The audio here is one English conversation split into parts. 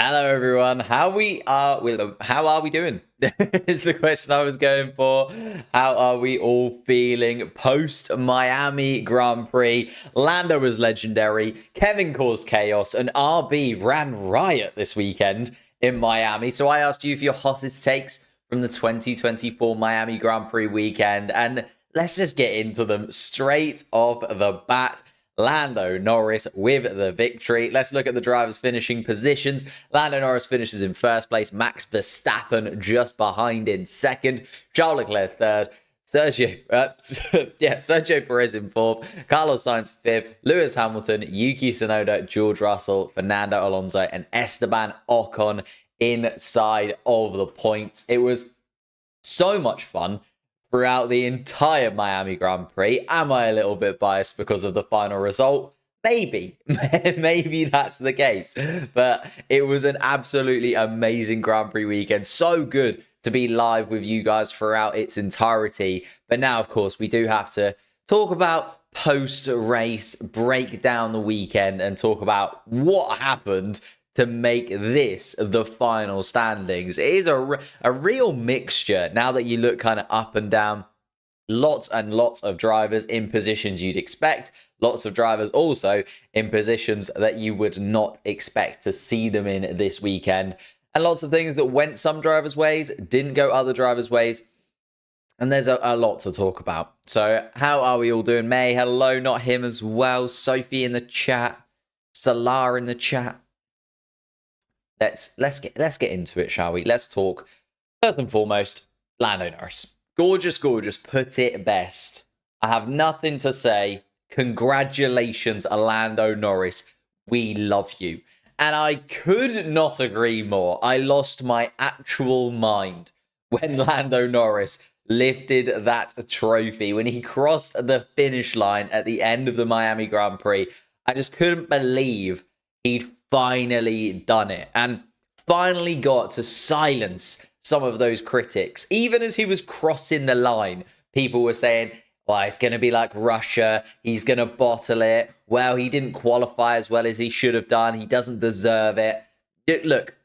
Hello everyone. How are we doing? Is the question I was going for. How are we all feeling post Miami Grand Prix? Lando was legendary. Kevin caused chaos, and RB ran riot this weekend in Miami. So I asked you for your hottest takes from the 2024 Miami Grand Prix weekend, and let's just get into them straight off the bat. Lando Norris with the victory. Let's look at the drivers' finishing positions. Lando Norris finishes in first place. Max Verstappen just behind in second. Charles Leclerc third. Sergio Perez in fourth. Carlos Sainz fifth. Lewis Hamilton, Yuki Tsunoda, George Russell, Fernando Alonso, and Esteban Ocon inside of the points. It was so much fun throughout the entire Miami Grand Prix. Am I a little bit biased because of the final result? Maybe. Maybe that's the case. But it was an absolutely amazing Grand Prix weekend. So good to be live with you guys throughout its entirety. But now, of course, we do have to talk about post-race, break down the weekend, and talk about what happened to make this the final standings. It is a real mixture now that you look kind of up and down. Lots and lots of drivers in positions you'd expect. Lots of drivers also in positions that you would not expect to see them in this weekend. And lots of things that went some drivers' ways, didn't go other drivers' ways. And there's a lot to talk about. So how are we all doing? May, hello, not him as well. Sophie in the chat. Salar in the chat. Let's get into it, shall we? Let's talk. First and foremost, Lando Norris. Gorgeous, gorgeous. Put it best. I have nothing to say. Congratulations, Lando Norris. We love you. And I could not agree more. I lost my actual mind when Lando Norris lifted that trophy, when he crossed the finish line at the end of the Miami Grand Prix. I just couldn't believe he'd finally done it and finally got to silence some of those critics. Even as he was crossing the line, people were saying, well, it's going to be like Russia. He's going to bottle it. Well, he didn't qualify as well as he should have done. He doesn't deserve it. Look,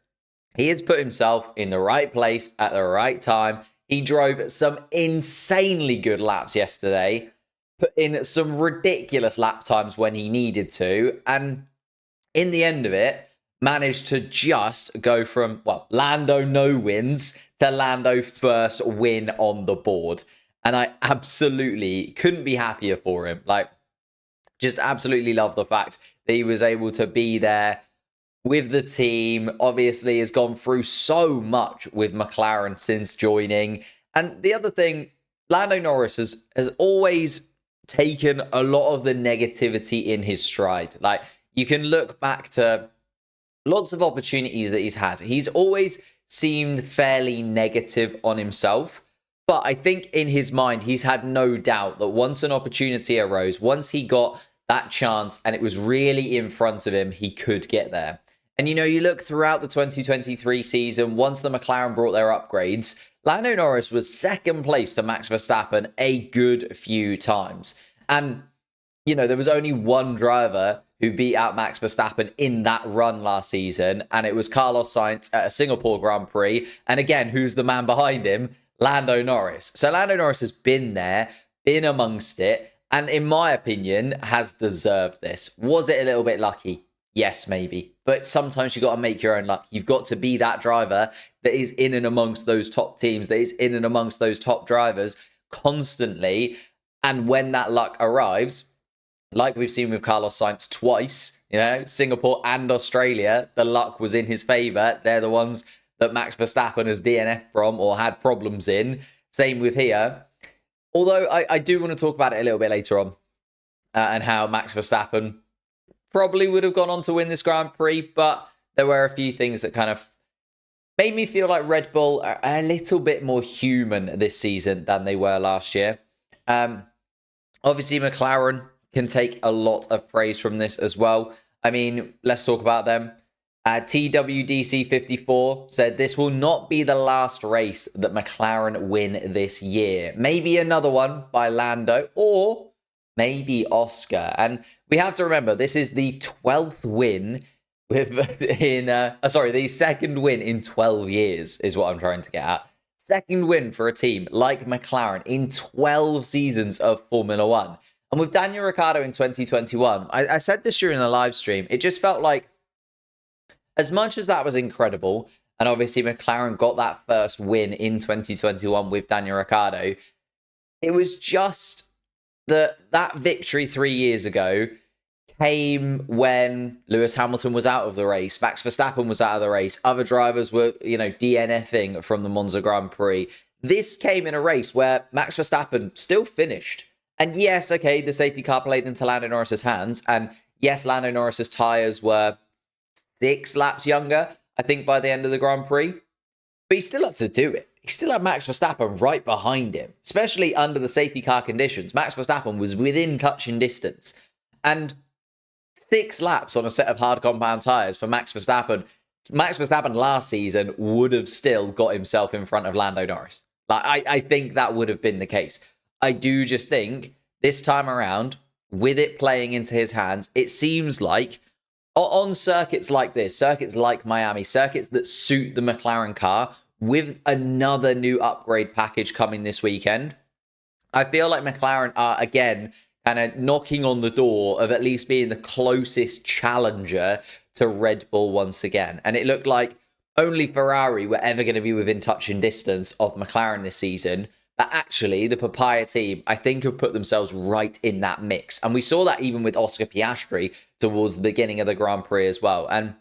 he has put himself in the right place at the right time. He drove some insanely good laps yesterday, put in some ridiculous lap times when he needed to, and in the end of it, managed to just go from, well, Lando no wins to Lando first win on the board. And I absolutely couldn't be happier for him. Like, just absolutely love the fact that he was able to be there with the team. Obviously, has gone through so much with McLaren since joining. And the other thing, Lando Norris has always taken a lot of the negativity in his stride. Like, you can look back to lots of opportunities that he's had. He's always seemed fairly negative on himself. But I think in his mind, he's had no doubt that once an opportunity arose, once he got that chance and it was really in front of him, he could get there. And, you know, you look throughout the 2023 season, once the McLaren brought their upgrades, Lando Norris was second place to Max Verstappen a good few times. And you know, there was only one driver who beat out Max Verstappen in that run last season, and it was Carlos Sainz at a Singapore Grand Prix. And again, who's the man behind him? Lando Norris. So Lando Norris has been there, been amongst it, and in my opinion, has deserved this. Was it a little bit lucky? Yes, maybe. But sometimes you've got to make your own luck. You've got to be that driver that is in and amongst those top teams, that is in and amongst those top drivers constantly. And when that luck arrives, like we've seen with Carlos Sainz twice, you know, Singapore and Australia, the luck was in his favour. They're the ones that Max Verstappen has DNF from or had problems in. Same with here. Although I do want to talk about it a little bit later on and how Max Verstappen probably would have gone on to win this Grand Prix, but there were a few things that kind of made me feel like Red Bull are a little bit more human this season than they were last year. Obviously, McLaren can take a lot of praise from this as well. I mean, let's talk about them. TWDC54 said this will not be the last race that McLaren win this year. Maybe another one by Lando or maybe Oscar. And we have to remember, this is the 12th win The second win in 12 years is what I'm trying to get at. Second win for a team like McLaren in 12 seasons of Formula One. And with Daniel Ricciardo in 2021, I said this during the live stream, it just felt like, as much as that was incredible, and obviously McLaren got that first win in 2021 with Daniel Ricciardo, it was just that victory 3 years ago came when Lewis Hamilton was out of the race, Max Verstappen was out of the race, other drivers were, DNFing from the Monza Grand Prix. This came in a race where Max Verstappen still finished. And yes, okay, the safety car played into Lando Norris's hands. And yes, Lando Norris's tyres were 6 laps younger, I think, by the end of the Grand Prix. But he still had to do it. He still had Max Verstappen right behind him, especially under the safety car conditions. Max Verstappen was within touching distance. And 6 laps on a set of hard compound tyres for Max Verstappen. Max Verstappen last season would have still got himself in front of Lando Norris. I think that would have been the case. I do just think this time around, with it playing into his hands, it seems like on circuits like this, circuits like Miami, circuits that suit the McLaren car, with another new upgrade package coming this weekend, I feel like McLaren are, again, kind of knocking on the door of at least being the closest challenger to Red Bull once again. And it looked like only Ferrari were ever going to be within touching distance of McLaren this season. But actually, the Papaya team, I think, have put themselves right in that mix. And we saw that even with Oscar Piastri towards the beginning of the Grand Prix as well. And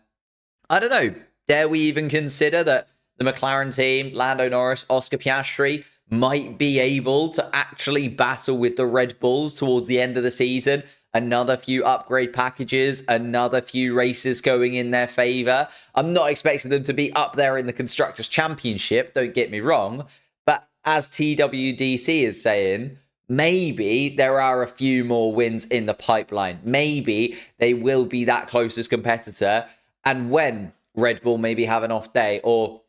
I don't know, dare we even consider that the McLaren team, Lando Norris, Oscar Piastri, might be able to actually battle with the Red Bulls towards the end of the season? Another few upgrade packages, another few races going in their favour. I'm not expecting them to be up there in the Constructors' Championship, don't get me wrong. But as TWDC is saying, maybe there are a few more wins in the pipeline. Maybe they will be that closest competitor. And when Red Bull maybe have an off day, or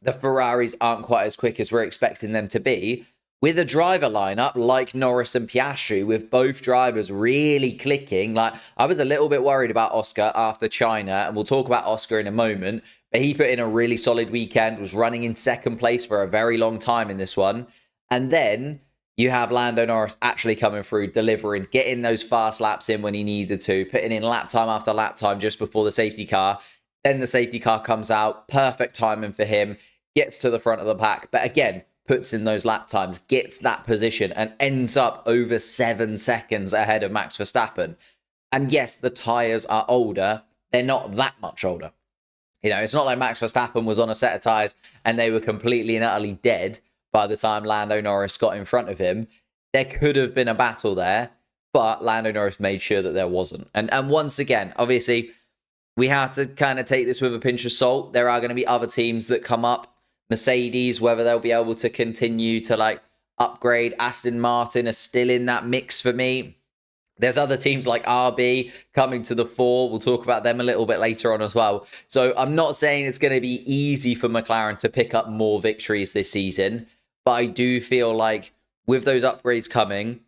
the Ferraris aren't quite as quick as we're expecting them to be, with a driver lineup like Norris and Piastri, with both drivers really clicking. Like, I was a little bit worried about Oscar after China, and we'll talk about Oscar in a moment, but he put in a really solid weekend, was running in second place for a very long time in this one. And then you have Lando Norris actually coming through, delivering, getting those fast laps in when he needed to, putting in lap time after lap time just before the safety car. Then the safety car comes out, perfect timing for him, gets to the front of the pack, but again, puts in those lap times, gets that position, and ends up over 7 seconds ahead of Max Verstappen. And yes, the tyres are older. They're not that much older. It's not like Max Verstappen was on a set of tyres and they were completely and utterly dead by the time Lando Norris got in front of him. There could have been a battle there, but Lando Norris made sure that there wasn't. And once again, obviously, we have to kind of take this with a pinch of salt. There are going to be other teams that come up. Mercedes, whether they'll be able to continue to upgrade. Aston Martin are still in that mix for me. There's other teams like RB coming to the fore. We'll talk about them a little bit later on as well. So I'm not saying it's going to be easy for McLaren to pick up more victories this season, but I do feel like with those upgrades coming,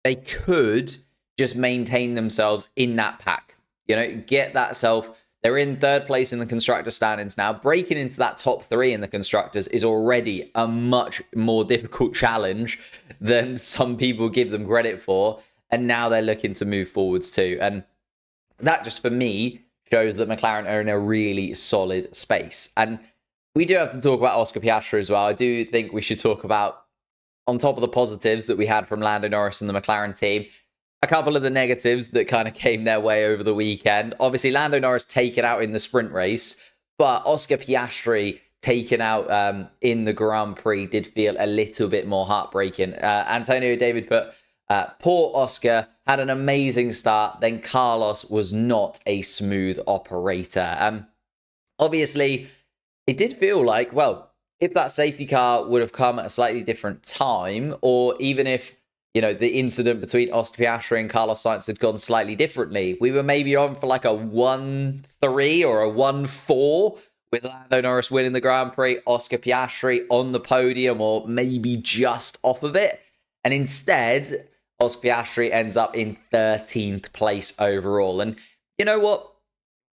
they could just maintain themselves in that pack. Get that self. They're in third place in the constructor standings now. Breaking into that top 3 in the constructors is already a much more difficult challenge than some people give them credit for. And now they're looking to move forwards too. And that just, for me, shows that McLaren are in a really solid space. And we do have to talk about Oscar Piastri as well. I do think we should talk about, on top of the positives that we had from Lando Norris and the McLaren team, a couple of the negatives that kind of came their way over the weekend. Obviously, Lando Norris taken out in the sprint race, but Oscar Piastri taken out in the Grand Prix did feel a little bit more heartbreaking. Antonio David put, poor Oscar, had an amazing start, then Carlos was not a smooth operator. Obviously, it did feel like, well, if that safety car would have come at a slightly different time, or even if the incident between Oscar Piastri and Carlos Sainz had gone slightly differently, we were maybe on for like a 1-3 or a 1-4 with Lando Norris winning the Grand Prix, Oscar Piastri on the podium or maybe just off of it. And instead, Oscar Piastri ends up in 13th place overall. And you know what?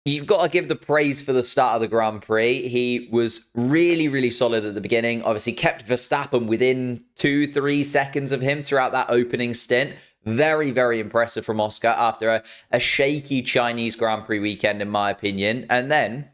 you've got to give the praise for the start of the Grand Prix. He was really, really solid at the beginning. Obviously, kept Verstappen within 2-3 seconds of him throughout that opening stint. Very, very impressive from Oscar after a shaky Chinese Grand Prix weekend, in my opinion. And then,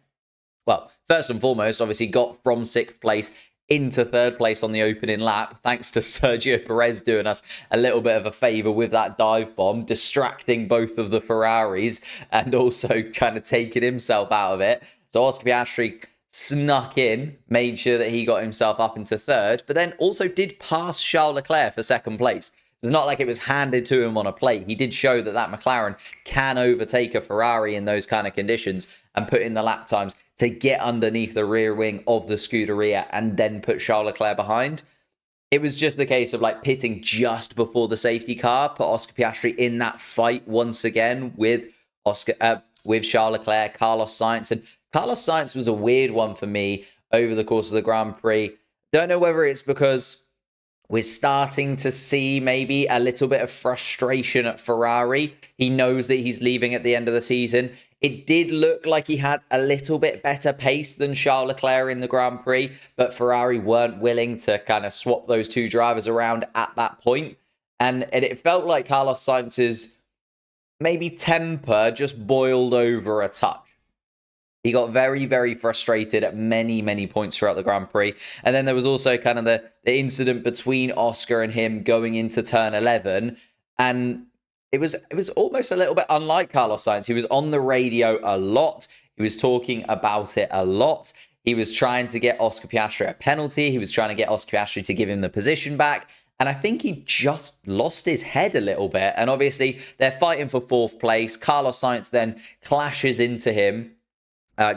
well, first and foremost, obviously got from 6th place into 3rd place on the opening lap, thanks to Sergio Perez doing us a little bit of a favour with that dive bomb, distracting both of the Ferraris and also kind of taking himself out of it. So Oscar Piastri snuck in, made sure that he got himself up into 3rd, but then also did pass Charles Leclerc for 2nd place. It's not like it was handed to him on a plate. He did show that McLaren can overtake a Ferrari in those kind of conditions and put in the lap times to get underneath the rear wing of the Scuderia and then put Charles Leclerc behind. It was just the case of like pitting just before the safety car, put Oscar Piastri in that fight once again with Charles Leclerc, Carlos Sainz. And Carlos Sainz was a weird one for me over the course of the Grand Prix. Don't know whether it's because we're starting to see maybe a little bit of frustration at Ferrari. He knows that he's leaving at the end of the season. It did look like he had a little bit better pace than Charles Leclerc in the Grand Prix, but Ferrari weren't willing to kind of swap those two drivers around at that point. And it felt like Carlos Sainz's maybe temper just boiled over a touch. He got very, very frustrated at many, many points throughout the Grand Prix. And then there was also kind of the incident between Oscar and him going into turn 11. And it was almost a little bit unlike Carlos Sainz. He was on the radio a lot. He was talking about it a lot. He was trying to get Oscar Piastri a penalty. He was trying to get Oscar Piastri to give him the position back. And I think he just lost his head a little bit. And obviously, they're fighting for 4th place. Carlos Sainz then clashes into him.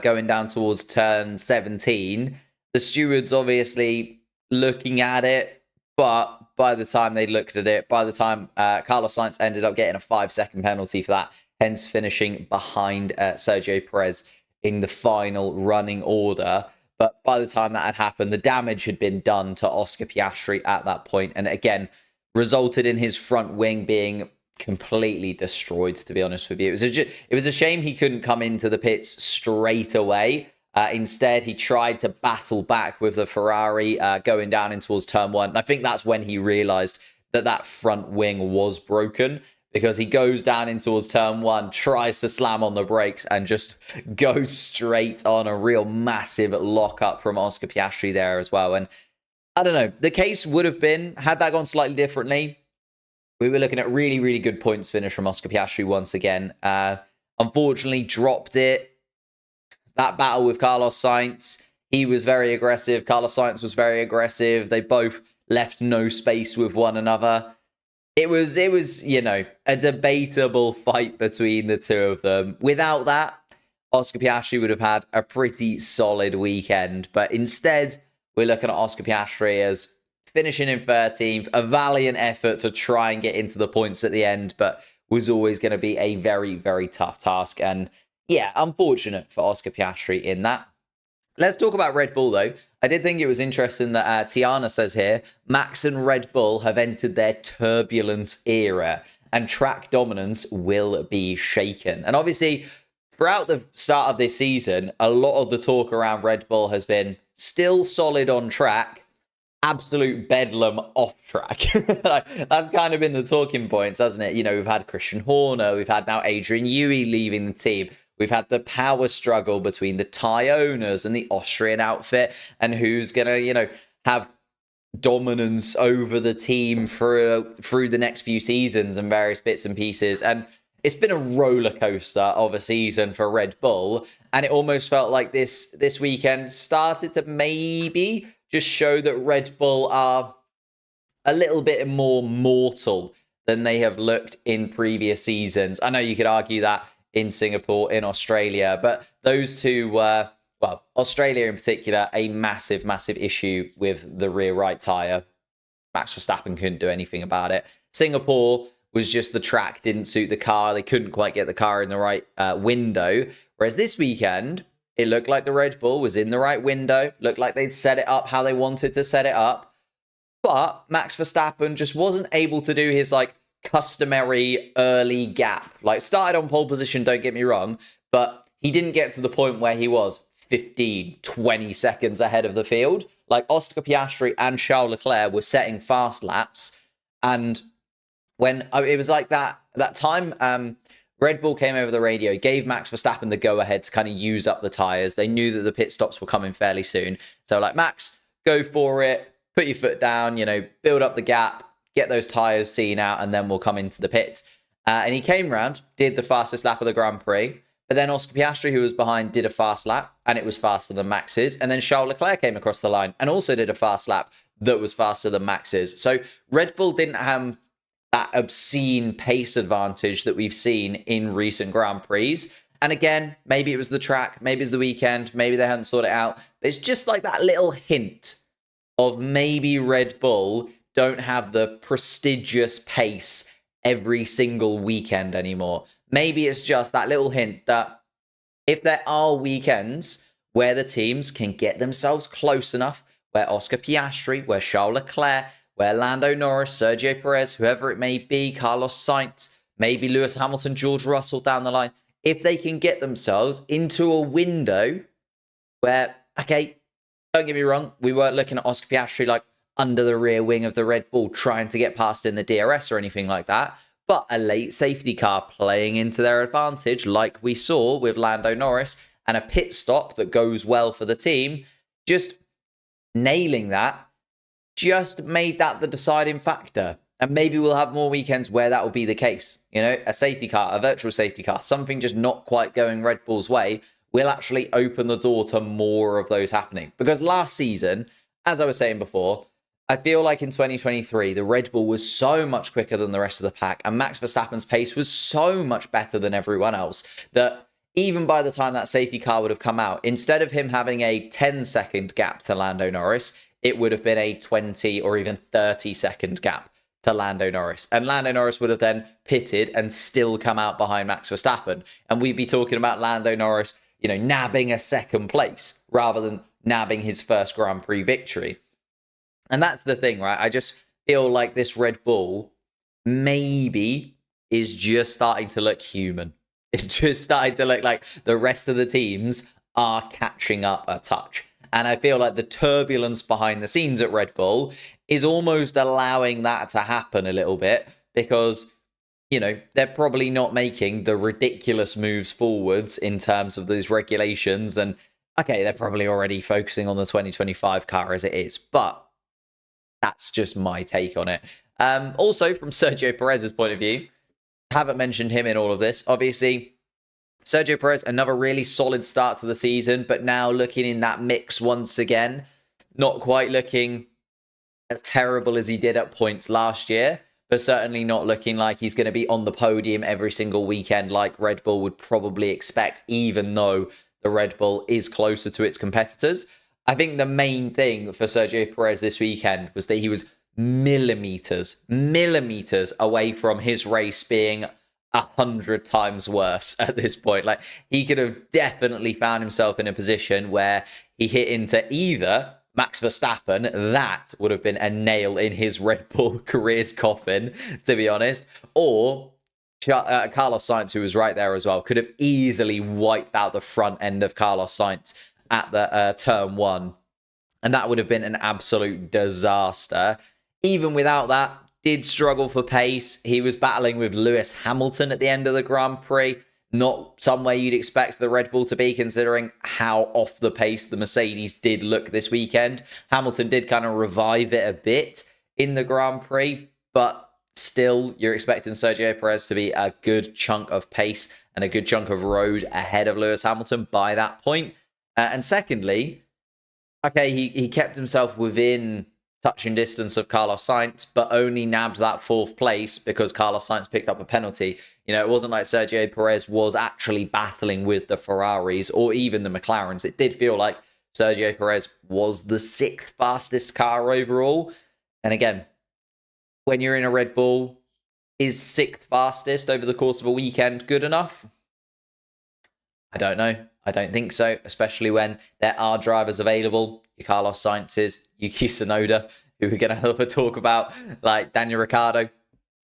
Going down towards turn 17. The stewards obviously looking at it, but by the time they looked at it, by the time Carlos Sainz ended up getting a 5-second penalty for that, hence finishing behind Sergio Perez in the final running order. But by the time that had happened, the damage had been done to Oscar Piastri at that point, and again, resulted in his front wing being completely destroyed, to be honest with you. It was a shame he couldn't come into the pits straight away. Instead, he tried to battle back with the Ferrari going down in towards turn 1. And I think that's when he realized that front wing was broken, because he goes down in towards turn 1, tries to slam on the brakes and just goes straight on a real massive lock-up from Oscar Piastri there as well. And I don't know, the case would have been, had that gone slightly differently, we were looking at really, really good points finish from Oscar Piastri once again. Unfortunately, dropped it. That battle with Carlos Sainz, he was very aggressive. Carlos Sainz was very aggressive. They both left no space with one another. It was, you know, a debatable fight between the two of them. Without that, Oscar Piastri would have had a pretty solid weekend. But instead, we're looking at Oscar Piastri as finishing in 13th, a valiant effort to try and get into the points at the end, but was always going to be a very, very tough task. And yeah, unfortunate for Oscar Piastri in that. Let's talk about Red Bull, though. I did think it was interesting that Tiana says here, Max and Red Bull have entered their turbulence era and track dominance will be shaken. And obviously, throughout the start of this season, a lot of the talk around Red Bull has been still solid on track, absolute bedlam off track. That's kind of been the talking points, hasn't it? You know, we've had Christian Horner, we've had now Adrian Newey leaving the team. We've had the power struggle between the Thai owners and the Austrian outfit, and who's going to, you know, have dominance over the team through the next few seasons and various bits and pieces. And it's been a roller coaster of a season for Red Bull, and it almost felt like this weekend started to maybe just show that Red Bull are a little bit more mortal than they have looked in previous seasons. I know you could argue that in Singapore, in Australia, but those two were, well, Australia in particular, a massive, massive issue with the rear right tyre. Max Verstappen couldn't do anything about it. Singapore was just the track didn't suit the car. They couldn't quite get the car in the right window. Whereas this weekend, it looked like the Red Bull was in the right window, looked like they'd set it up how they wanted to set it up. But Max Verstappen just wasn't able to do his customary early gap. Started on pole position, don't get me wrong, but he didn't get to the point where he was 15, 20 seconds ahead of the field. Like Oscar Piastri and Charles Leclerc were setting fast laps. And when it was like that time, Red Bull came over the radio, gave Max Verstappen the go-ahead to kind of use up the tyres. They knew that the pit stops were coming fairly soon. So like, Max, go for it, put your foot down, build up the gap, get those tyres seen out, and then we'll come into the pits. And he came round, did the fastest lap of the Grand Prix. But then Oscar Piastri, who was behind, did a fast lap, and it was faster than Max's. And then Charles Leclerc came across the line and also did a fast lap that was faster than Max's. So Red Bull didn't have that obscene pace advantage that we've seen in recent Grand Prix. And again, maybe it was the track, maybe it's the weekend, maybe they hadn't sorted it out. But it's just like that little hint of maybe Red Bull don't have the prestigious pace every single weekend anymore. Maybe it's just that little hint that if there are weekends where the teams can get themselves close enough, where Oscar Piastri, where Charles Leclerc, where Lando Norris, Sergio Perez, whoever it may be, Carlos Sainz, maybe Lewis Hamilton, George Russell down the line, if they can get themselves into a window where, okay, don't get me wrong, we weren't looking at Oscar Piastri like under the rear wing of the Red Bull trying to get past in the DRS or anything like that, but a late safety car playing into their advantage like we saw with Lando Norris, and a pit stop that goes well for the team, just nailing that just made that the deciding factor. And maybe we'll have more weekends where that will be the case. A safety car, a virtual safety car, something just not quite going Red Bull's way will actually open the door to more of those happening. Because last season, as I was saying before, I feel like in 2023, the Red Bull was so much quicker than the rest of the pack, and Max Verstappen's pace was so much better than everyone else that even by the time that safety car would have come out, instead of him having a 10-second gap to Lando Norris, it would have been a 20 or even 30-second gap to Lando Norris. And Lando Norris would have then pitted and still come out behind Max Verstappen. And we'd be talking about Lando Norris, nabbing a second place rather than nabbing his first Grand Prix victory. And that's the thing, right? I just feel like this Red Bull maybe is just starting to look human. It's just starting to look like the rest of the teams are catching up a touch. And I feel like the turbulence behind the scenes at Red Bull is almost allowing that to happen a little bit because, they're probably not making the ridiculous moves forwards in terms of these regulations. And, okay, they're probably already focusing on the 2025 car as it is. But that's just my take on it. Also, from Sergio Perez's point of view, haven't mentioned him in all of this. Obviously, Sergio Perez, another really solid start to the season, but now looking in that mix once again. Not quite looking as terrible as he did at points last year, but certainly not looking like he's going to be on the podium every single weekend like Red Bull would probably expect, even though the Red Bull is closer to its competitors. I think the main thing for Sergio Perez this weekend was that he was millimeters away from his race being 100 times worse at this point. Like, he could have definitely found himself in a position where he hit into either Max Verstappen, that would have been a nail in his Red Bull career's coffin, to be honest, or Carlos Sainz, who was right there as well, could have easily wiped out the front end of Carlos Sainz at the turn one. And that would have been an absolute disaster. Even without that, did struggle for pace. He was battling with Lewis Hamilton at the end of the Grand Prix. Not somewhere you'd expect the Red Bull to be, considering how off the pace the Mercedes did look this weekend. Hamilton did kind of revive it a bit in the Grand Prix, but still, you're expecting Sergio Perez to be a good chunk of pace and a good chunk of road ahead of Lewis Hamilton by that point. And secondly, okay, he kept himself within touching distance of Carlos Sainz, but only nabbed that fourth place because Carlos Sainz picked up a penalty. It wasn't like Sergio Perez was actually battling with the Ferraris or even the McLarens. It did feel like Sergio Perez was the sixth fastest car overall. And again, when you're in a Red Bull, is sixth fastest over the course of a weekend good enough? I don't know. I don't think so, especially when there are drivers available. Your Carlos Sainz's, Yuki Tsunoda, who we're going to have a talk about, like Daniel Ricciardo,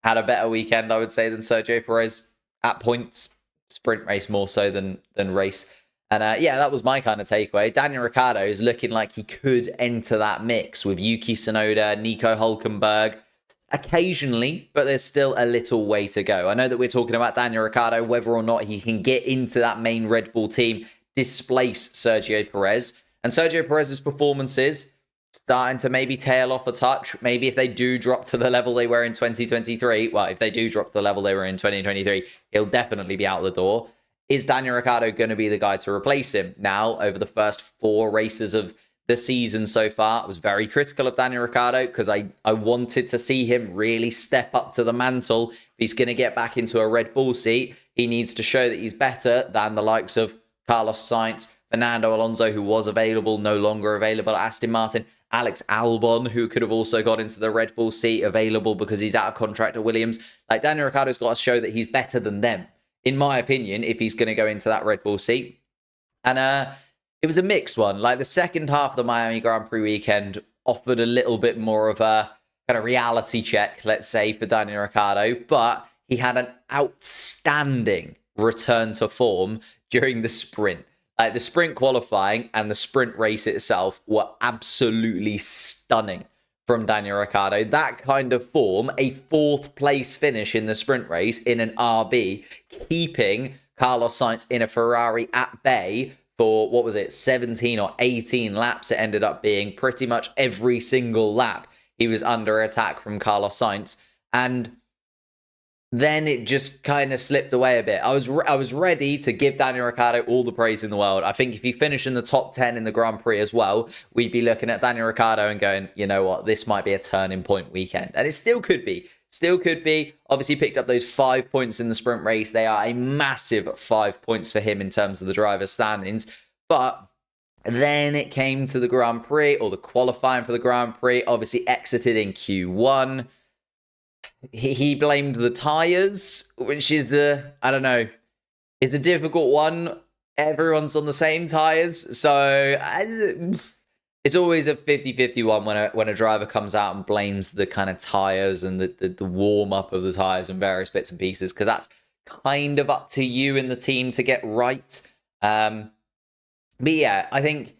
had a better weekend, I would say, than Sergio Perez at points. sprint race more so than race. And yeah, that was my kind of takeaway. Daniel Ricciardo is looking like he could enter that mix with Yuki Tsunoda, Nico Hulkenberg, occasionally, but there's still a little way to go. I know that we're talking about Daniel Ricciardo, whether or not he can get into that main Red Bull team, displace Sergio Perez. And Sergio Perez's performances starting to maybe tail off a touch. Maybe if they do drop to the level they were in 2023, well, if they do drop to the level they were in 2023, he'll definitely be out the door. Is Daniel Ricciardo going to be the guy to replace him? Now, over the first 4 races of the season so far, I was very critical of Daniel Ricciardo because I wanted to see him really step up to the mantle. If he's going to get back into a Red Bull seat, he needs to show that he's better than the likes of Carlos Sainz, Fernando Alonso, who was available, no longer available at Aston Martin, Alex Albon, who could have also got into the Red Bull seat, available because he's out of contract at Williams. Like, Daniel Ricciardo's got to show that he's better than them, in my opinion, if he's going to go into that Red Bull seat. And it was a mixed one. Like, the second half of the Miami Grand Prix weekend offered a little bit more of a kind of reality check, let's say, for Daniel Ricciardo, but he had an outstanding return to form during the sprint. Like, the sprint qualifying and the sprint race itself were absolutely stunning from Daniel Ricciardo. That kind of form, a 4th place finish in the sprint race in an RB, keeping Carlos Sainz in a Ferrari at bay for, what was it, 17 or 18 laps. It ended up being pretty much every single lap he was under attack from Carlos Sainz. And then it just kind of slipped away a bit. I was ready to give Daniel Ricciardo all the praise in the world. I think if he finished in the top 10 in the Grand Prix as well, we'd be looking at Daniel Ricciardo and going, you know what, this might be a turning point weekend. And it still could be. Still could be. Obviously picked up those 5 points in the sprint race. They are a massive 5 points for him in terms of the driver's standings. But then it came to the Grand Prix, or the qualifying for the Grand Prix. Obviously exited in Q1. He blamed the tyres, which is I don't know, it's a difficult one. Everyone's on the same tyres, so it's always a 50-50 one when a driver comes out and blames the kind of tyres and the warm-up of the tyres and various bits and pieces, because that's kind of up to you and the team to get right. But yeah, I think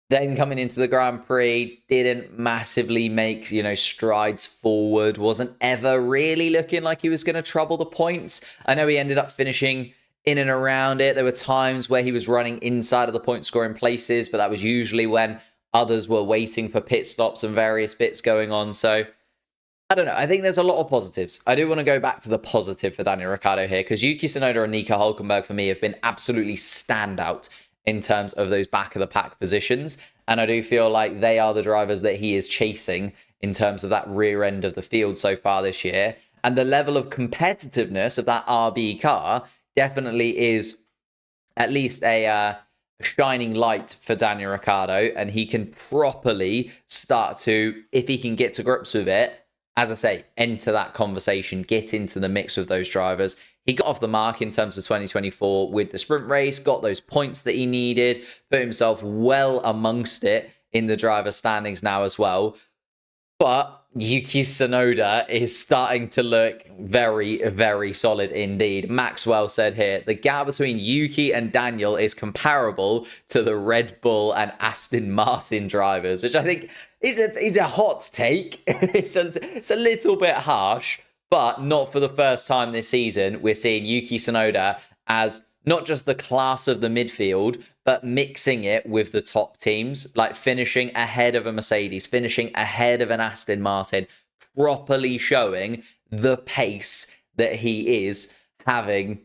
then coming into the Grand Prix, didn't massively make, strides forward. Wasn't ever really looking like he was going to trouble the points. I know he ended up finishing in and around it. There were times where he was running inside of the point scoring places, but that was usually when others were waiting for pit stops and various bits going on. So I don't know. I think there's a lot of positives. I do want to go back to the positive for Daniel Ricciardo here, because Yuki Tsunoda and Nico Hulkenberg for me have been absolutely standout in terms of those back of the pack positions. And I do feel like they are the drivers that he is chasing in terms of that rear end of the field so far this year. And the level of competitiveness of that RB car definitely is at least a shining light for Daniel Ricciardo. And he can properly start to, if he can get to grips with it, as I say, enter that conversation, get into the mix with those drivers. He got off the mark in terms of 2024 with the sprint race, got those points that he needed, put himself well amongst it in the driver standings now as well. But Yuki Tsunoda is starting to look very, very solid indeed. Maxwell said here, the gap between Yuki and Daniel is comparable to the Red Bull and Aston Martin drivers, which I think is a hot take. It's a little bit harsh, but not for the first time this season. We're seeing Yuki Tsunoda as not just the class of the midfield, but mixing it with the top teams, like finishing ahead of a Mercedes, finishing ahead of an Aston Martin, properly showing the pace that he is having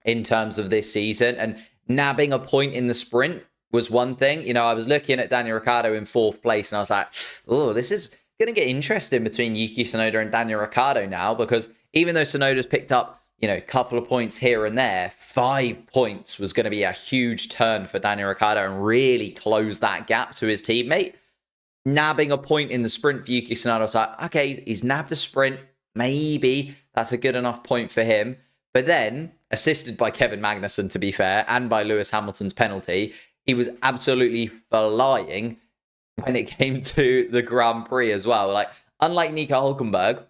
in terms of this season. And nabbing a point in the sprint was one thing. I was looking at Daniel Ricciardo in 4th place and I was like, oh, this is going to get interesting between Yuki Tsunoda and Daniel Ricciardo now, because even though Tsunoda's picked up a couple of points here and there, 5 points was going to be a huge turn for Daniel Ricciardo and really close that gap to his teammate. Nabbing a point in the sprint for Yuki Tsunoda, I was like, okay, he's nabbed a sprint. Maybe that's a good enough point for him. But then, assisted by Kevin Magnussen, to be fair, and by Lewis Hamilton's penalty, he was absolutely flying when it came to the Grand Prix as well. Like, unlike Nico Hulkenberg,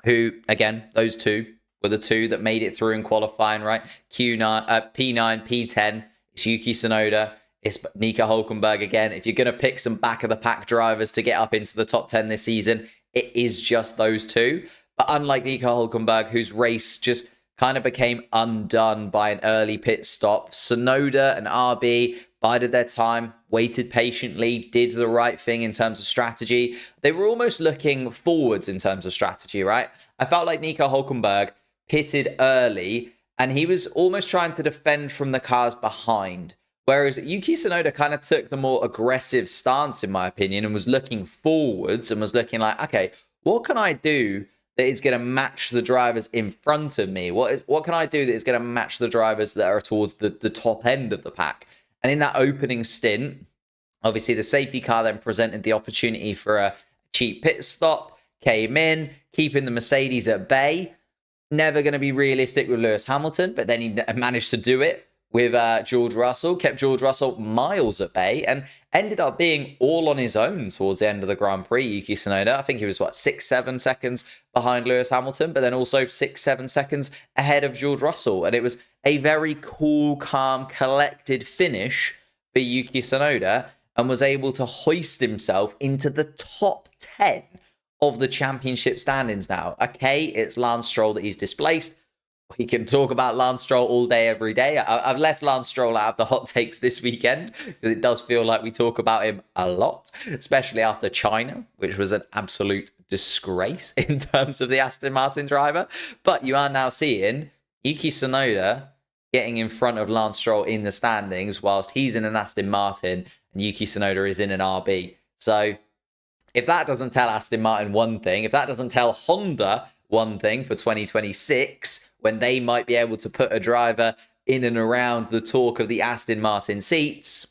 who, again, those two were the two that made it through in qualifying, right? P9, P10, it's Yuki Tsunoda, it's Nico Hülkenberg again. If you're going to pick some back-of-the-pack drivers to get up into the top 10 this season, it is just those two. But unlike Nico Hülkenberg, whose race just kind of became undone by an early pit stop, Tsunoda and RB bided their time, waited patiently, did the right thing in terms of strategy. They were almost looking forwards in terms of strategy, right? I felt like Nico Hülkenberg pitted early and he was almost trying to defend from the cars behind. Whereas Yuki Tsunoda kind of took the more aggressive stance, in my opinion, and was looking forwards and was looking like, okay, what can I do that is going to match the drivers in front of me? What can I do that is going to match the drivers that are towards the top end of the pack? And in that opening stint, obviously the safety car then presented the opportunity for a cheap pit stop, came in, keeping the Mercedes at bay. Never going to be realistic with Lewis Hamilton, but then he managed to do it with George Russell, kept George Russell miles at bay, and ended up being all on his own towards the end of the Grand Prix, Yuki Tsunoda. I think he was, 6-7 seconds behind Lewis Hamilton, but then also 6-7 seconds ahead of George Russell. And it was a very cool, calm, collected finish for Yuki Tsunoda, and was able to hoist himself into the top 10 of the championship standings now. Okay, it's Lance Stroll that he's displaced. We can talk about Lance Stroll all day, every day. I've left Lance Stroll out of the hot takes this weekend because it does feel like we talk about him a lot, especially after China, which was an absolute disgrace in terms of the Aston Martin driver. But you are now seeing Yuki Tsunoda getting in front of Lance Stroll in the standings whilst he's in an Aston Martin and Yuki Tsunoda is in an RB. So if that doesn't tell Aston Martin one thing, if that doesn't tell Honda one thing for 2026, when they might be able to put a driver in and around the talk of the Aston Martin seats,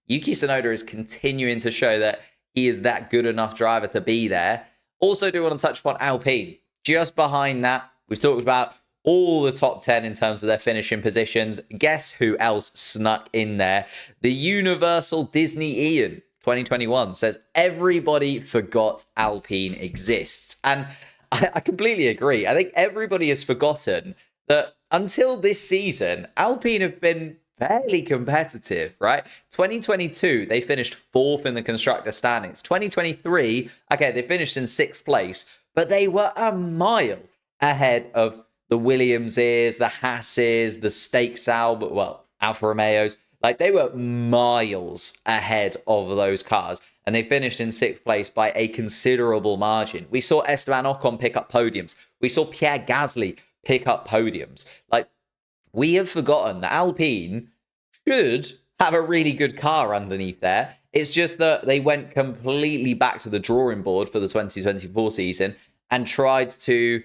Yuki Tsunoda is continuing to show that he is that good enough driver to be there. Also do want to touch upon Alpine. Just behind that, we've talked about all the top 10 in terms of their finishing positions. Guess who else snuck in there? The Universal Disney Ian 2021 says everybody forgot Alpine exists. And I completely agree. I think everybody has forgotten that until this season, Alpine have been fairly competitive, right? 2022, they finished 4th in the constructor standings. 2023, okay, they finished in 6th place, but they were a mile ahead of the Williamses, the Hasses, the Alfa Romeos. Like, they were miles ahead of those cars. And they finished in 6th place by a considerable margin. We saw Esteban Ocon pick up podiums. We saw Pierre Gasly pick up podiums. Like, we have forgotten that Alpine should have a really good car underneath there. It's just that they went completely back to the drawing board for the 2024 season and tried to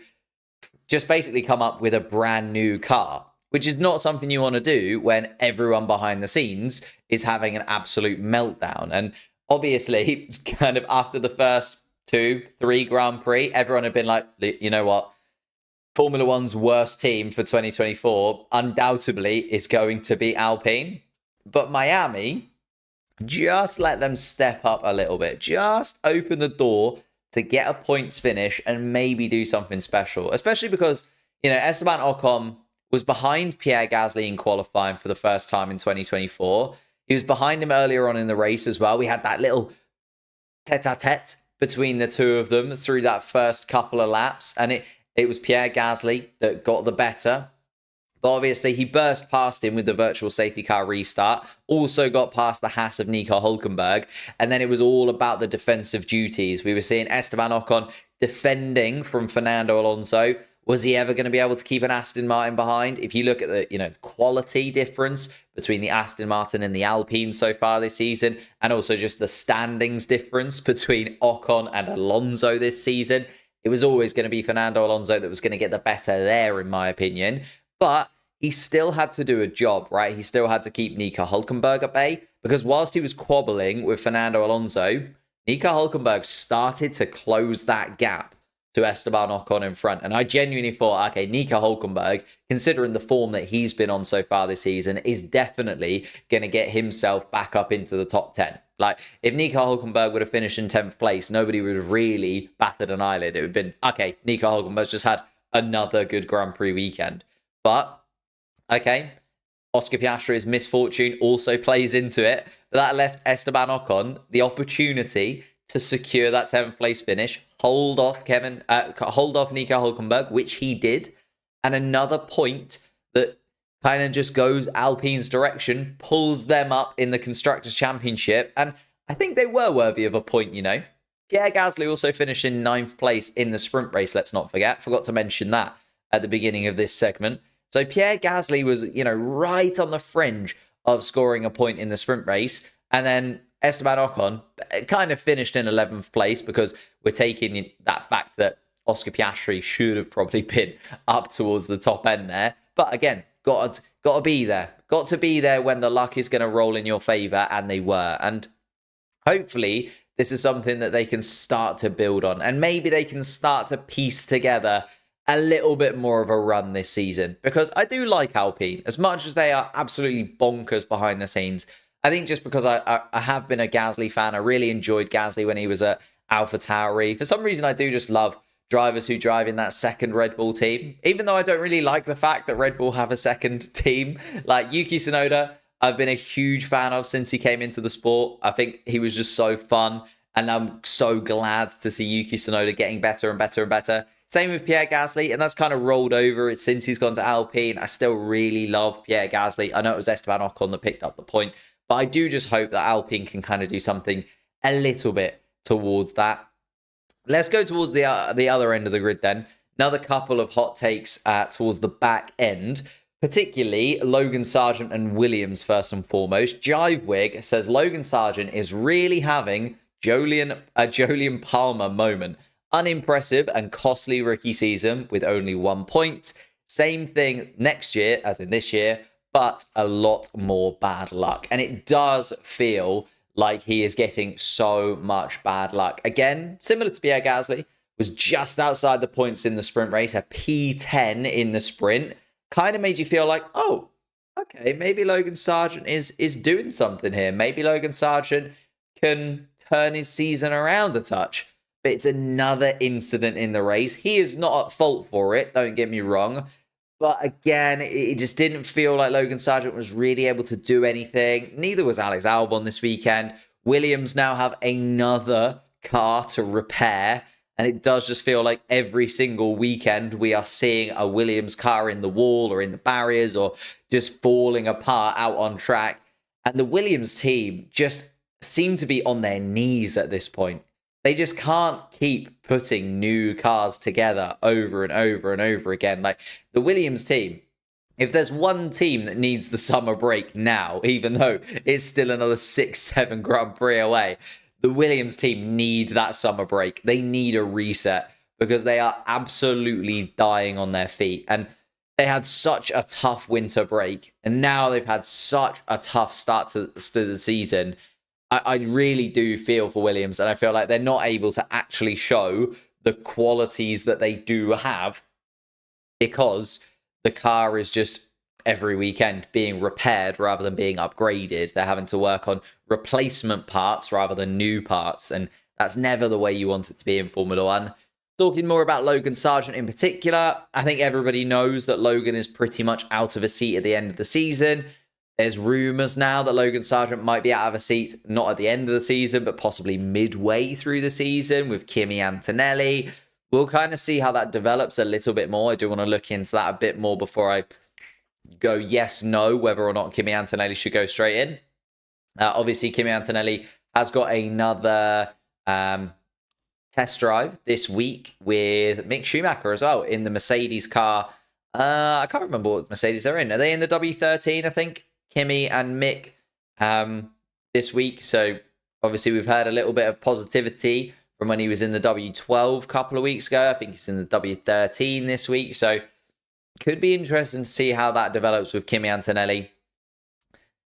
just basically come up with a brand new car, which is not something you want to do when everyone behind the scenes is having an absolute meltdown. And obviously, kind of after the first 2-3 Grand Prix, everyone had been like, you know what? Formula One's worst team for 2024 undoubtedly is going to be Alpine. But Miami, just let them step up a little bit. Just open the door to get a points finish and maybe do something special. Especially because, Esteban Ocon was behind Pierre Gasly in qualifying for the first time in 2024. He was behind him earlier on in the race as well. We had that little tete-a-tete between the two of them through that first couple of laps. And it was Pierre Gasly that got the better. But obviously, he burst past him with the virtual safety car restart. Also got past the Haas of Nico Hülkenberg. And then it was all about the defensive duties. We were seeing Esteban Ocon defending from Fernando Alonso. Was he ever going to be able to keep an Aston Martin behind? If you look at the quality difference between the Aston Martin and the Alpine so far this season, and also just the standings difference between Ocon and Alonso this season, it was always going to be Fernando Alonso that was going to get the better there, in my opinion. But he still had to do a job, right? He still had to keep Nico Hülkenberg at bay, because whilst he was quabbling with Fernando Alonso, Nico Hülkenberg started to close that gap to Esteban Ocon in front. And I genuinely thought, okay, Nico Hülkenberg, considering the form that he's been on so far this season, is definitely going to get himself back up into the top 10. Like, if Nico Hülkenberg would have finished in 10th place, nobody would have really batted an eyelid. It would have been, okay, Nico Hülkenberg's just had another good Grand Prix weekend. But, okay, Oscar Piastri's misfortune also plays into it. But that left Esteban Ocon the opportunity to secure that 10th place finish, hold off Nico Hülkenberg, which he did, and another point that kind of just goes Alpine's direction, pulls them up in the Constructors' Championship, and I think they were worthy of a point, you know. Pierre Gasly also finished in 9th place in the sprint race, let's not forget. Forgot to mention that at the beginning of this segment. So Pierre Gasly was, you know, right on the fringe of scoring a point in the sprint race, and then Esteban Ocon kind of finished in 11th place because we're taking that fact that Oscar Piastri should have probably been up towards the top end there. But again, got to be there. Got to be there when the luck is going to roll in your favour, and they were. And hopefully this is something that they can start to build on. And maybe they can start to piece together a little bit more of a run this season. Because I do like Alpine. As much as they are absolutely bonkers behind the scenes, I think just because I have been a Gasly fan, I really enjoyed Gasly when he was at AlphaTauri. For some reason, I do just love drivers who drive in that second Red Bull team. Even though I don't really like the fact that Red Bull have a second team. Like Yuki Tsunoda, I've been a huge fan of since he came into the sport. I think he was just so fun. And I'm so glad to see Yuki Tsunoda getting better and better and better. Same with Pierre Gasly, and that's kind of rolled over since he's gone to Alpine. I still really love Pierre Gasly. I know it was Esteban Ocon that picked up the point. But I do just hope that Alpine can kind of do something a little bit towards that. Let's go towards the other end of the grid then. Another couple of hot takes towards the back end, particularly Logan Sargeant and Williams first and foremost. Jivewig says Logan Sargeant is really having a Jolyon Palmer moment. Unimpressive and costly rookie season with only 1 point. Same thing next year as in this year, but a lot more bad luck. And it does feel like he is getting so much bad luck. Again, similar to Pierre Gasly, was just outside the points in the sprint race, a P10 in the sprint. Kind of made you feel like, oh, okay, maybe Logan Sargeant is doing something here. Maybe Logan Sargeant can turn his season around a touch. But it's another incident in the race. He is not at fault for it, don't get me wrong. But again, it just didn't feel like Logan Sargeant was really able to do anything. Neither was Alex Albon this weekend. Williams now have another car to repair. And it does just feel like every single weekend we are seeing a Williams car in the wall or in the barriers or just falling apart out on track. And the Williams team just seem to be on their knees at this point. They just can't keep putting new cars together over and over and over again. Like the Williams team, if there's one team that needs the summer break now, even though it's still another 6-7 Grand Prix away, the Williams team need that summer break. They need a reset because they are absolutely dying on their feet. And they had such a tough winter break. And now they've had such a tough start to the season. I really do feel for Williams, and I feel like they're not able to actually show the qualities that they do have because the car is just every weekend being repaired rather than being upgraded. They're having to work on replacement parts rather than new parts, and that's never the way you want it to be in Formula One. Talking more about Logan Sargeant in particular, I think everybody knows that Logan is pretty much out of a seat at the end of the season. There's rumours now that Logan Sargeant might be out of a seat, not at the end of the season, but possibly midway through the season with Kimi Antonelli. We'll kind of see how that develops a little bit more. I do want to look into that a bit more before I go yes, no, whether or not Kimi Antonelli should go straight in. Obviously, Kimi Antonelli has got another test drive this week with Mick Schumacher as well in the Mercedes car. I can't remember what Mercedes they're in. Are they in the W13, I think? Kimi and Mick this week. So obviously we've heard a little bit of positivity from when he was in the W12 a couple of weeks ago. I think he's in the W13 this week. So could be interesting to see how that develops with Kimi Antonelli.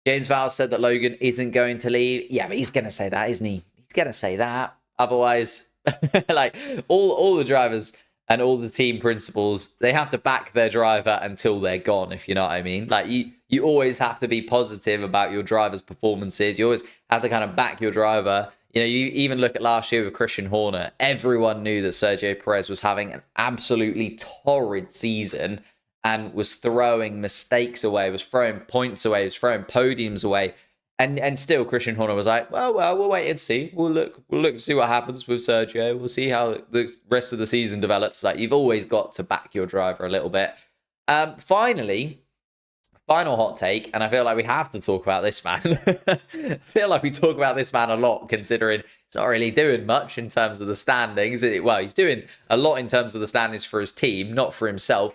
James Vowles said that Logan isn't going to leave. Yeah, but he's going to say that, isn't he? He's going to say that. Otherwise, like all the drivers and all the team principals, they have to back their driver until they're gone, if you know what I mean. Like you always have to be positive about your driver's performances. You always have to kind of back your driver, You know, you even look at last year with Christian Horner. Everyone knew that Sergio Perez was having an absolutely torrid season and was throwing mistakes away, was throwing points away, was throwing podiums away. And still Christian Horner was like, well, we'll wait and see. We'll look to see what happens with Sergio. We'll see how the rest of the season develops. Like, you've always got to back your driver a little bit. Finally, final hot take, and I feel like we have to talk about this man. I feel like we talk about this man a lot, considering he's not really doing much in terms of the standings. Well, he's doing a lot in terms of the standings for his team, not for himself.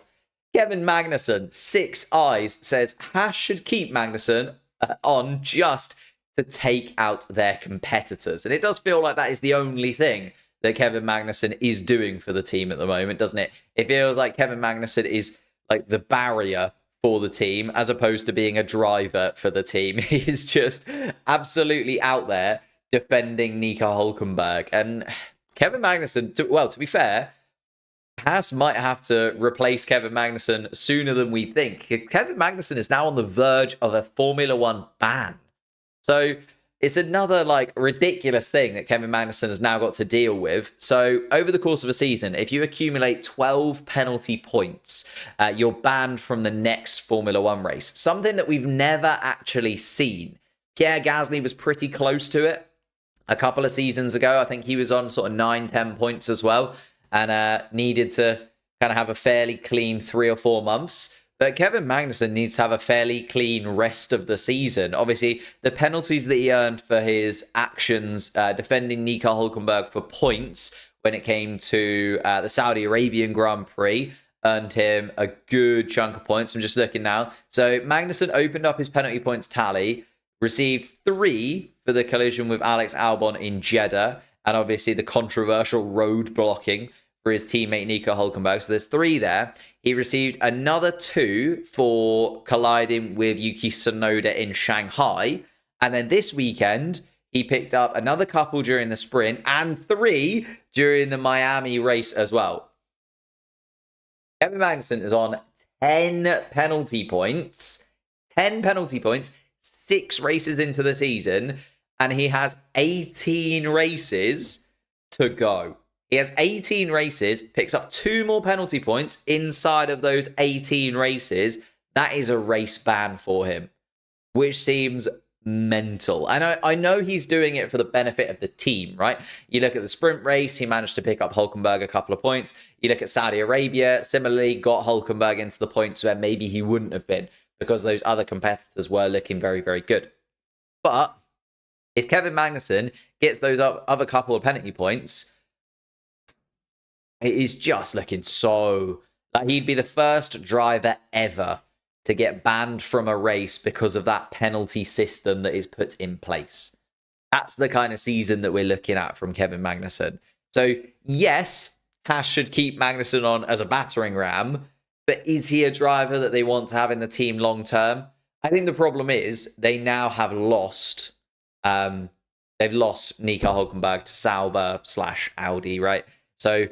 Kevin Magnussen, 6 eyes, says Haas should keep Magnussen on just to take out their competitors. And it does feel like that is the only thing that Kevin Magnussen is doing for the team at the moment, doesn't it? It feels like Kevin Magnussen is like the barrier for the team as opposed to being a driver for the team. He's just absolutely out there defending Nico Hülkenberg. And Kevin Magnussen, to be fair, Haas might have to replace Kevin Magnussen sooner than we think. Kevin Magnussen is now on the verge of a Formula One ban. So it's another like ridiculous thing that Kevin Magnussen has now got to deal with. So over the course of a season, if you accumulate 12 penalty points, you're banned from the next Formula One race. Something that we've never actually seen. Pierre Gasly was pretty close to it a couple of seasons ago. I think he was on sort of 9-10 points as well, and needed to kind of have a fairly clean 3 or 4 months. But Kevin Magnussen needs to have a fairly clean rest of the season. Obviously, the penalties that he earned for his actions defending Nico Hülkenberg for points when it came to the Saudi Arabian Grand Prix earned him a good chunk of points. I'm just looking now. So Magnussen opened up his penalty points tally, received 3 for the collision with Alex Albon in Jeddah, and obviously the controversial road blocking for his teammate Nico Hülkenberg. So there's 3 there. He received another 2 for colliding with Yuki Tsunoda in Shanghai. And then this weekend, he picked up another couple during the sprint and 3 during the Miami race as well. Kevin Magnussen is on 10 penalty points. 10 penalty points, 6 races into the season, and he has 18 races to go. He has 18 races, picks up 2 more penalty points inside of those 18 races. That is a race ban for him, which seems mental. And I know he's doing it for the benefit of the team, right? You look at the sprint race, he managed to pick up Hülkenberg a couple of points. You look at Saudi Arabia, similarly got Hülkenberg into the points where maybe he wouldn't have been because those other competitors were looking very, very good. But if Kevin Magnussen gets those other couple of penalty points, it is just looking so like he'd be the first driver ever to get banned from a race because of that penalty system that is put in place. That's the kind of season that we're looking at from Kevin Magnussen. So yes, Haas should keep Magnussen on as a battering ram, but is he a driver that they want to have in the team long term? I think the problem is they now have lost. They've lost Nico Hülkenberg to Sauber/Audi, right? So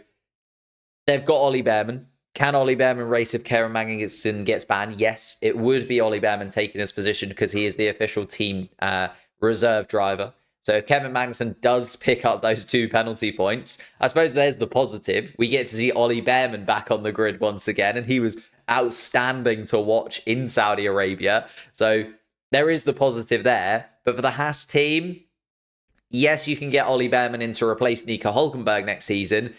they've got Ollie Behrman. Can Ollie Behrman race if Kevin Magnussen gets banned? Yes, it would be Ollie Behrman taking his position because he is the official team reserve driver. So if Kevin Magnussen does pick up those 2 penalty points, I suppose there's the positive. We get to see Ollie Behrman back on the grid once again, and he was outstanding to watch in Saudi Arabia. So there is the positive there. But for the Haas team, yes, you can get Ollie Behrman in to replace Nico Hülkenberg next season.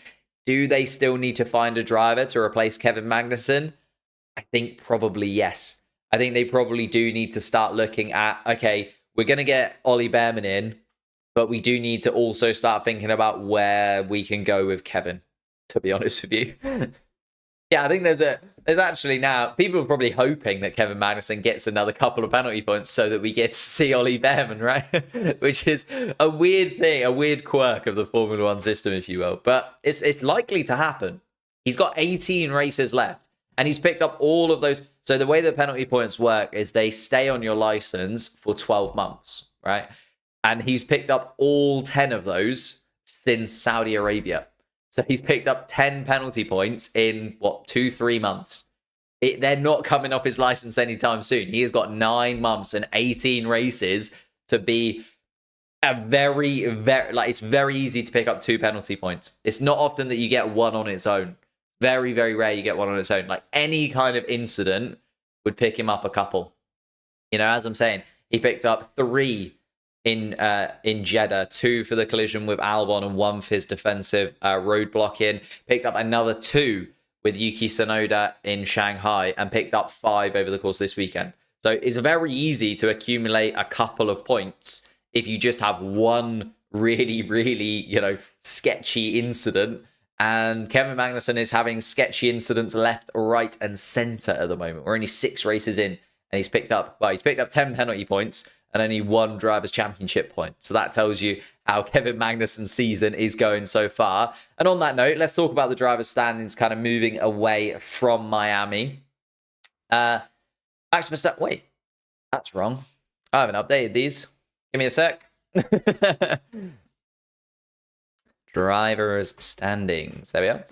Do they still need to find a driver to replace Kevin Magnussen? I think probably yes. I think they probably do need to start looking at, okay, we're going to get Ollie Behrman in, but we do need to also start thinking about where we can go with Kevin, to be honest with you. Yeah, I think there's actually now, people are probably hoping that Kevin Magnussen gets another couple of penalty points so that we get to see Ollie Behrman, right? Which is a weird thing, a weird quirk of the Formula One system, if you will. But it's likely to happen. He's got 18 races left, and he's picked up all of those. So the way the penalty points work is they stay on your license for 12 months, right? And he's picked up all 10 of those since Saudi Arabia. So he's picked up 10 penalty points in, 2-3 months. They're not coming off his license anytime soon. He has got 9 months and 18 races to be it's very easy to pick up 2 penalty points. It's not often that you get one on its own. Very, very rare you get one on its own. Like any kind of incident would pick him up a couple. You know, as I'm saying, he picked up 3 in Jeddah, 2 for the collision with Albon and 1 for his defensive roadblocking. Picked up another 2 with Yuki Tsunoda in Shanghai and picked up 5 over the course of this weekend. So it's very easy to accumulate a couple of points if you just have one really, really, sketchy incident. And Kevin Magnussen is having sketchy incidents left, right, and center at the moment. We're only 6 races in, and he's picked up 10 penalty points and only 1 Drivers' Championship point. So that tells you how Kevin Magnussen's season is going so far. And on that note, let's talk about the drivers' standings kind of moving away from Miami. Max Verstappen, wait, that's wrong. I haven't updated these. Give me a sec. Drivers' standings. There we are.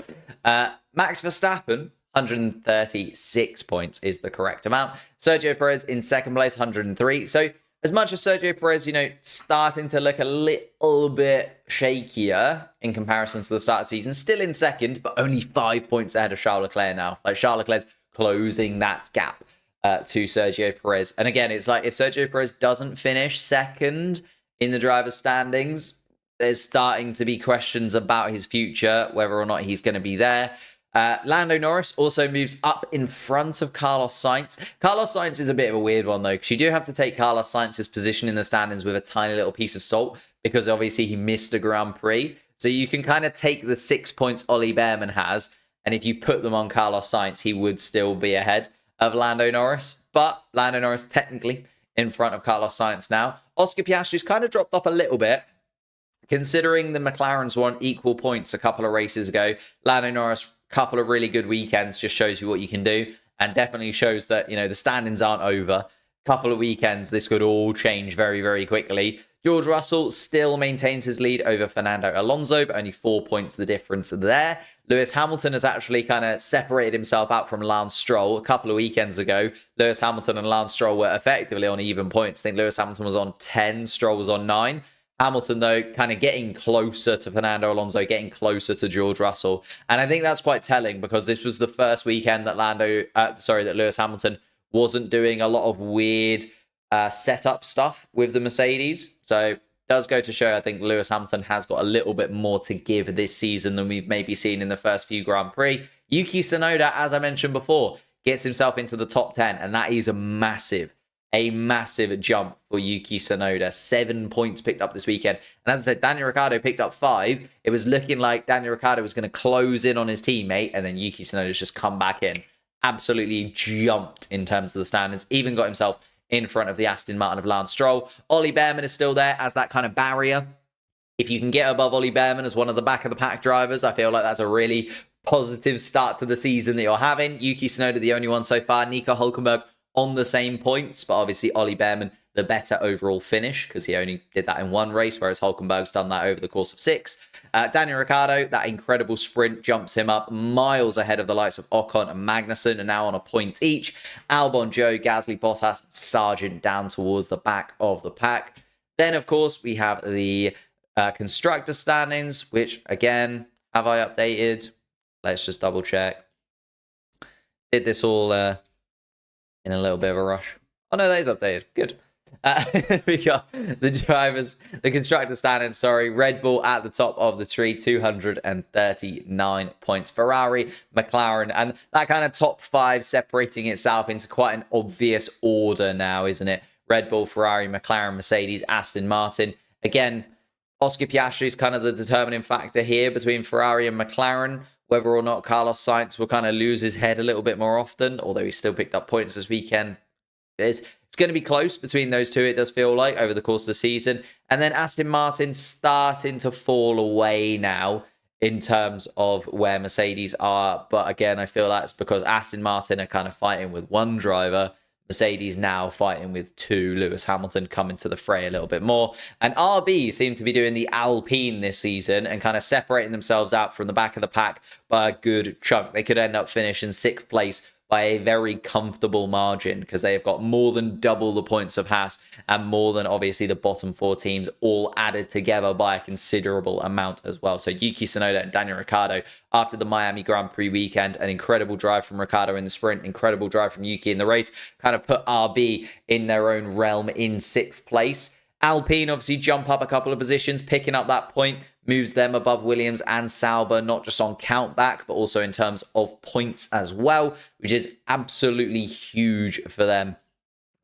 Max Verstappen, 136 points is the correct amount. Sergio Perez in second place, 103. So as much as Sergio Perez, starting to look a little bit shakier in comparison to the start of the season, still in second, but only 5 points ahead of Charles Leclerc now. Like Charles Leclerc's closing that gap to Sergio Perez. And again, it's like if Sergio Perez doesn't finish second in the driver's standings, there's starting to be questions about his future, whether or not he's going to be there. Lando Norris also moves up in front of Carlos Sainz. Carlos Sainz is a bit of a weird one, though, because you do have to take Carlos Sainz's position in the standings with a tiny little piece of salt, because obviously he missed a Grand Prix. So you can kind of take the 6 points Ollie Behrman has, and if you put them on Carlos Sainz, he would still be ahead of Lando Norris. But Lando Norris technically in front of Carlos Sainz now. Oscar Piastri's kind of dropped off a little bit, considering the McLarens won equal points a couple of races ago. Lando Norris, couple of really good weekends, just shows you what you can do, and definitely shows that, the standings aren't over. Couple of weekends, this could all change very, very quickly. George Russell still maintains his lead over Fernando Alonso, but only 4 points the difference there. Lewis Hamilton has actually kind of separated himself out from Lance Stroll. A couple of weekends ago, Lewis Hamilton and Lance Stroll were effectively on even points. I think Lewis Hamilton was on 10, Stroll was on 9. Hamilton, though, kind of getting closer to Fernando Alonso, getting closer to George Russell. And I think that's quite telling, because this was the first weekend that that Lewis Hamilton wasn't doing a lot of weird setup stuff with the Mercedes. So it does go to show, I think Lewis Hamilton has got a little bit more to give this season than we've maybe seen in the first few Grand Prix. Yuki Tsunoda, as I mentioned before, gets himself into the top 10, and that is a massive jump for Yuki Tsunoda. 7 points picked up this weekend. And as I said, Daniel Ricciardo picked up 5. It was looking like Daniel Ricciardo was going to close in on his teammate, and then Yuki Tsunoda's just come back in. Absolutely jumped in terms of the standings. Even got himself in front of the Aston Martin of Lance Stroll. Ollie Behrman is still there as that kind of barrier. If you can get above Ollie Behrman as one of the back of the pack drivers, I feel like that's a really positive start to the season that you're having. Yuki Tsunoda, the only one so far. Nico Hülkenberg on the same points, but obviously Ollie Behrman, the better overall finish, because he only did that in 1 race, whereas Hülkenberg's done that over the course of 6. Daniel Ricciardo, that incredible sprint jumps him up miles ahead of the likes of Ocon and Magnussen, and now on a point each. Albon, Joe, Gasly, Bottas, Sargent down towards the back of the pack. Then, of course, we have the constructor standings, which, again, have I updated? Let's just double check. Did this all in a little bit of a rush. Oh, no, that is updated. Good. We got the constructor standings, Red Bull at the top of the tree, 239 points. Ferrari, McLaren, and that kind of top 5 separating itself into quite an obvious order now, isn't it? Red Bull, Ferrari, McLaren, Mercedes, Aston Martin. Again, Oscar Piastri is kind of the determining factor here between Ferrari and McLaren. Whether or not Carlos Sainz will kind of lose his head a little bit more often, although he still picked up points this weekend. It's going to be close between those two, it does feel like, over the course of the season. And then Aston Martin starting to fall away now in terms of where Mercedes are. But again, I feel that's because Aston Martin are kind of fighting with one driver. Mercedes now fighting with 2. Lewis Hamilton coming to the fray a little bit more. And RB seem to be doing the Alpine this season and kind of separating themselves out from the back of the pack by a good chunk. They could end up finishing 6th place by a very comfortable margin because they have got more than double the points of Haas and more than obviously the bottom 4 teams all added together by a considerable amount as well. So Yuki Tsunoda and Daniel Ricciardo after the Miami Grand Prix weekend, an incredible drive from Ricciardo in the sprint, incredible drive from Yuki in the race, kind of put RB in their own realm in 6th place. Alpine obviously jump up a couple of positions, picking up that point, moves them above Williams and Sauber, not just on countback, but also in terms of points as well, which is absolutely huge for them.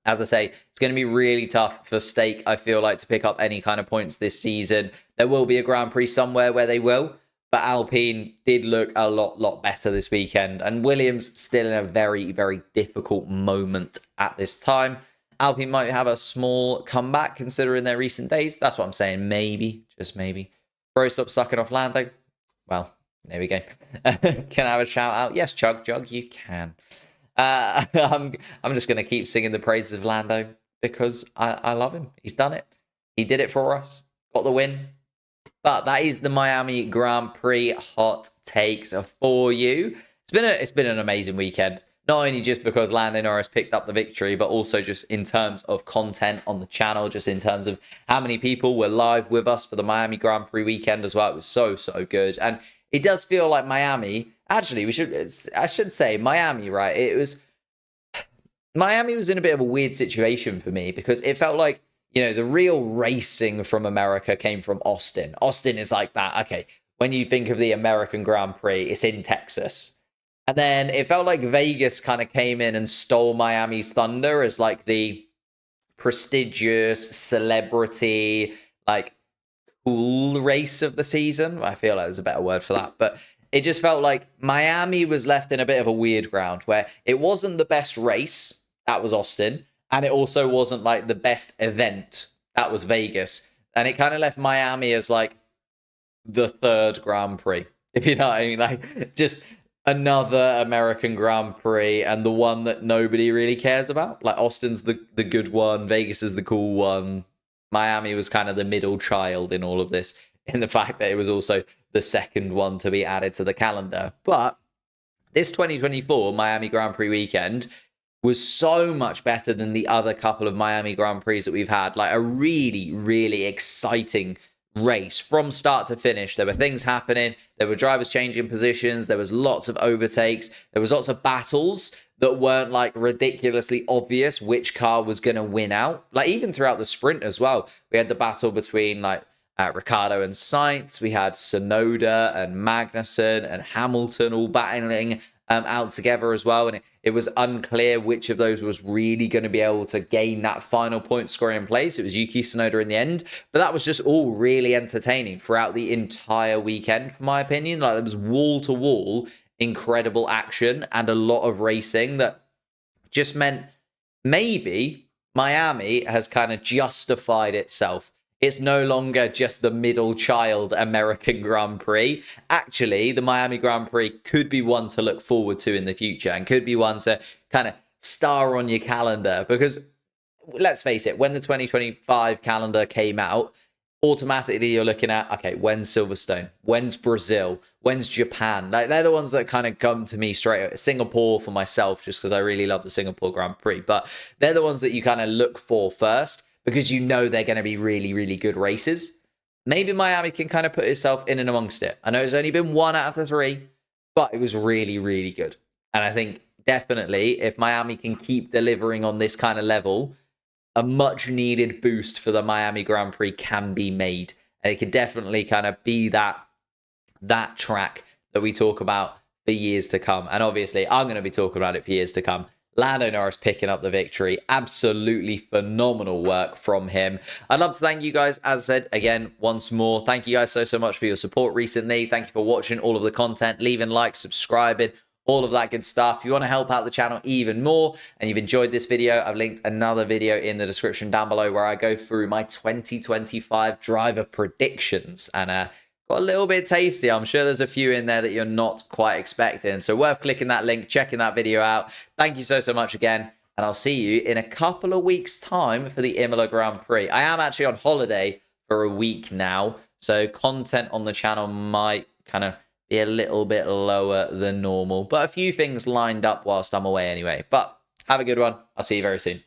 As I say, it's going to be really tough for Stake, I feel like, to pick up any kind of points this season. There will be a Grand Prix somewhere where they will, but Alpine did look a lot better this weekend. And Williams still in a very, very difficult moment at this time. Alpine might have a small comeback considering their recent days. That's what I'm saying. Maybe, just maybe. Bro, stop sucking off Lando. Well, there we go. Can I have a shout out? Yes, Chug, you can. I'm just going to keep singing the praises of Lando because I love him. He's done it. He did it for us. Got the win. But that is the Miami Grand Prix hot takes for you. It's been an amazing weekend. Not only just because Lando Norris picked up the victory, but also just in terms of content on the channel, just in terms of how many people were live with us for the Miami Grand Prix weekend as well. It was so good. And it does feel like Miami, actually, I should say Miami, right? Miami was in a bit of a weird situation for me because it felt like, the real racing from America came from Austin. Austin is like that. Okay, when you think of the American Grand Prix, it's in Texas. And then it felt like Vegas kind of came in and stole Miami's thunder as like the prestigious celebrity, like cool race of the season. I feel like there's a better word for that. But it just felt like Miami was left in a bit of a weird ground where it wasn't the best race. That was Austin. And it also wasn't like the best event. That was Vegas. And it kind of left Miami as like the 3rd Grand Prix. If you know what I mean. Like just another American Grand Prix and the one that nobody really cares about. Like Austin's the good one, Vegas is the cool one. Miami was kind of the middle child in all of this, in the fact that it was also the 2nd one to be added to the calendar. But this 2024 Miami Grand Prix weekend was so much better than the other couple of Miami Grand Prix that we've had. Like a really exciting race from start to finish. There were things happening. There were drivers changing positions. There was lots of overtakes. There was lots of battles that weren't like ridiculously obvious which car was going to win out. Like even throughout the sprint as well, we had the battle between like Ricciardo and Sainz. We had Tsunoda and Magnussen and Hamilton all battling out together as well. And it was unclear which of those was really going to be able to gain that final point scoring place. It was Yuki Tsunoda in the end. But that was just all really entertaining throughout the entire weekend, for my opinion. Like there was wall-to-wall incredible action and a lot of racing that just meant maybe Miami has kind of justified itself. It's no longer just the middle child American Grand Prix. Actually, the Miami Grand Prix could be one to look forward to in the future and could be one to kind of star on your calendar. Because let's face it, when the 2025 calendar came out, automatically you're looking at, okay, when's Silverstone? When's Brazil? When's Japan? Like they're the ones that kind of come to me straight away. Singapore for myself, just because I really love the Singapore Grand Prix. But they're the ones that you kind of look for first, because they're going to be really good races. Maybe Miami can kind of put itself in and amongst it. I know it's only been 1 out of the 3, but it was really good. And I think definitely if Miami can keep delivering on this kind of level, a much needed boost for the Miami Grand Prix can be made. And it could definitely kind of be that track that we talk about for years to come. And obviously I'm going to be talking about it for years to come. Lando Norris picking up the victory. Absolutely phenomenal work from him. I'd love to thank you guys, as I said, again, once more. Thank you guys so much for your support recently. Thank you for watching all of the content, leaving likes, subscribing, all of that good stuff. If you want to help out the channel even more and you've enjoyed this video, I've linked another video in the description down below where I go through my 2025 driver predictions. And got a little bit tasty. I'm sure there's a few in there that you're not quite expecting. So worth clicking that link, checking that video out. Thank you so much again. And I'll see you in a couple of weeks' time for the Imola Grand Prix. I am actually on holiday for a week now. So content on the channel might kind of be a little bit lower than normal. But a few things lined up whilst I'm away anyway. But have a good one. I'll see you very soon.